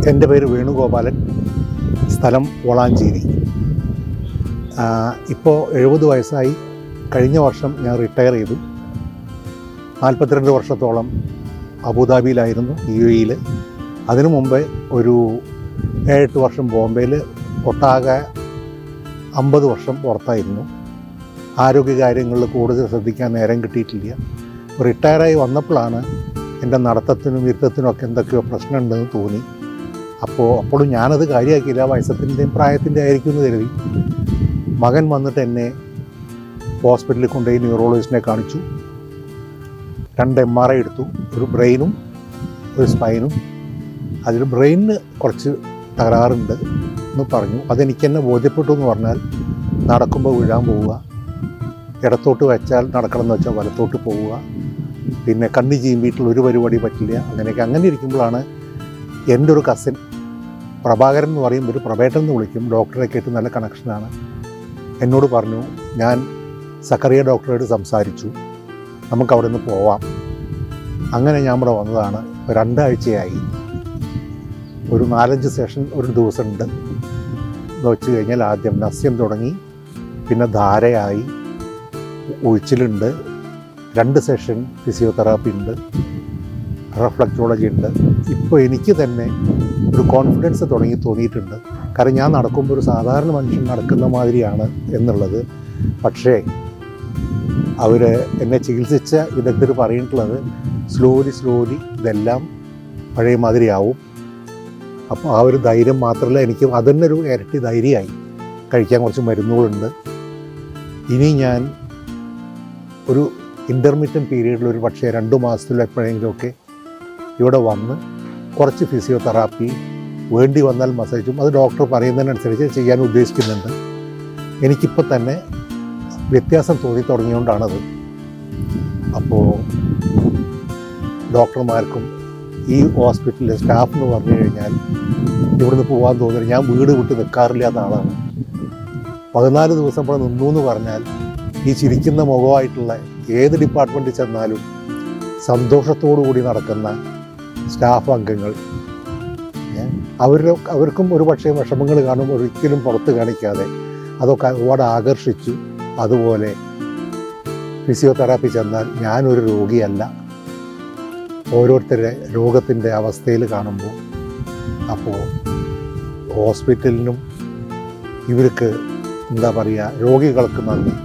എൻ്റെ പേര് വേണുഗോപാലൻ, സ്ഥലം വളാഞ്ചേരി. ഇപ്പോൾ 70 വയസ്സായി. കഴിഞ്ഞ വർഷം ഞാൻ റിട്ടയർ ചെയ്തു. 42 വർഷത്തോളം അബുദാബിയിലായിരുന്നു, UAE. അതിനു മുമ്പേ ഒരു 7-8 വർഷം ബോംബെയിൽ, ഒട്ടാകെ 50 വർഷം പുറത്തായിരുന്നു. ആരോഗ്യകാര്യങ്ങളിൽ കൂടുതൽ ശ്രദ്ധിക്കാൻ നേരം കിട്ടിയിട്ടില്ല. റിട്ടയറായി വന്നപ്പോഴാണ് എൻ്റെ നടത്തത്തിനും ഇരുത്തത്തിനും എന്തൊക്കെയോ പ്രശ്നമുണ്ടെന്ന് തോന്നി. അപ്പോഴും ഞാനത് കാര്യമാക്കിയില്ല. വയസ്സത്തിൻ്റെയും പ്രായത്തിൻ്റെ ആയിരിക്കും എന്ന് കരുതി. മകൻ വന്നിട്ട് എന്നെ ഹോസ്പിറ്റലിൽ കൊണ്ടുപോയി ന്യൂറോളജിസ്റ്റിനെ കാണിച്ചു. 2 MRI എടുത്തു, ഒരു ബ്രെയിനും ഒരു സ്പൈനും. അതിൽ ബ്രെയിനിന് കുറച്ച് തകരാറുണ്ട് എന്ന് പറഞ്ഞു. അതെനിക്ക് തന്നെ ബോധ്യപ്പെട്ടു. എന്ന് പറഞ്ഞാൽ നടക്കുമ്പോൾ വീഴാൻ പോവുക, ഇടത്തോട്ട് വെച്ചാൽ നടക്കണമെന്ന് വെച്ചാൽ വലത്തോട്ട് പോവുക, പിന്നെ കണ്ണി ചീമ്പിയിട്ടുള്ള ഒരു പരിപാടി പറ്റില്ല. അങ്ങനെ ഇരിക്കുമ്പോഴാണ് എൻ്റെ ഒരു കസിൻ പ്രഭാകരൻ എന്ന് പറയും, ഒരു പ്രഭേട്ടൻ എന്ന് വിളിക്കും, ഡോക്ടറെ കേട്ട് നല്ല കണക്ഷനാണ്, എന്നോട് പറഞ്ഞു, ഞാൻ സക്കറിയ ഡോക്ടറോട് സംസാരിച്ചു, നമുക്ക് അവിടെ നിന്ന് പോവാം. അങ്ങനെ ഞാൻ ഇവിടെ വന്നതാണ്. 2 ആഴ്ചയായി. ഒരു 4-5 സെഷൻ ഒരു ദിവസമുണ്ട് എന്ന് വെച്ച് കഴിഞ്ഞാൽ ആദ്യം നസ്യം തുടങ്ങി, പിന്നെ ധാരയായി, ഒഴിച്ചിലുണ്ട്, 2 സെഷൻ ഫിസിയോതെറാപ്പി ഉണ്ട്, റിഫ്ലക്റ്റോളജി ഉണ്ട്. ഇപ്പോൾ എനിക്ക് തന്നെ ഒരു കോൺഫിഡൻസ് തോന്നിയിട്ടുണ്ട്. കാരണം ഞാൻ നടക്കുമ്പോൾ ഒരു സാധാരണ മനുഷ്യൻ നടക്കുന്ന മാതിരിയാണ് എന്നുള്ളത്. പക്ഷേ അവർ എന്നെ ചികിത്സിച്ച വിദഗ്ധർ പറഞ്ഞിട്ടുള്ളത് സ്ലോലി ഇതെല്ലാം പഴയ മാതിരിയാവും. അപ്പോൾ ആ ഒരു ധൈര്യം മാത്രമല്ല, എനിക്ക് അതന്നെ ഒരു ഇരട്ടി ധൈര്യമായി. കഴിക്കാൻ കുറച്ച് മരുന്നുകളുണ്ട്. ഇനി ഞാൻ ഒരു ഇൻ്റർമീഡിയറ്റ് പീരീഡിൽ ഒരു പക്ഷേ 2 മാസത്തിൽ എപ്പോഴെങ്കിലുമൊക്കെ ഇവിടെ വന്ന് കുറച്ച് ഫിസിയോതെറാപ്പി, വേണ്ടി വന്നാൽ മസാജും, അത് ഡോക്ടർ പറയുന്നതിനനുസരിച്ച് ചെയ്യാൻ ഉദ്ദേശിക്കുന്നുണ്ട്. എനിക്കിപ്പോൾ തന്നെ വ്യത്യാസം തുടങ്ങിയോണ്ടാണത്. അപ്പോൾ ഡോക്ടർമാർക്കും ഈ ഹോസ്പിറ്റലിലെ സ്റ്റാഫ് എന്ന് പറഞ്ഞു കഴിഞ്ഞാൽ ഇവിടുന്ന് പോകാൻ തോന്നില്ല. ഞാൻ വീട് വിട്ട് നിൽക്കാറില്ലാത്ത ആളാണ്. 14 ദിവസം ഇവിടെ നിന്നു എന്ന് പറഞ്ഞാൽ ഈ ചിരിക്കുന്ന മുഖമായിട്ടുള്ള ഏത് ഡിപ്പാർട്ട്മെൻറ്റിൽ ചെന്നാലും സന്തോഷത്തോടു കൂടി നടക്കുന്ന സ്റ്റാഫ് അംഗങ്ങൾ, അവർക്കും ഒരു പക്ഷേ വിഷമങ്ങൾ കാണുമ്പോൾ ഒരിക്കലും പുറത്ത് കാണിക്കാതെ അതൊക്കെ ഒരുപാട് ആകർഷിച്ചു. അതുപോലെ ഫിസിയോതെറാപ്പി ചെന്നാൽ ഞാനൊരു രോഗിയല്ല, ഓരോരുത്തരുടെ രോഗത്തിൻ്റെ അവസ്ഥയിൽ കാണുമ്പോൾ അപ്പോൾ ഹോസ്പിറ്റലിനും ഇവർക്ക് രോഗികൾക്ക് നന്ദി.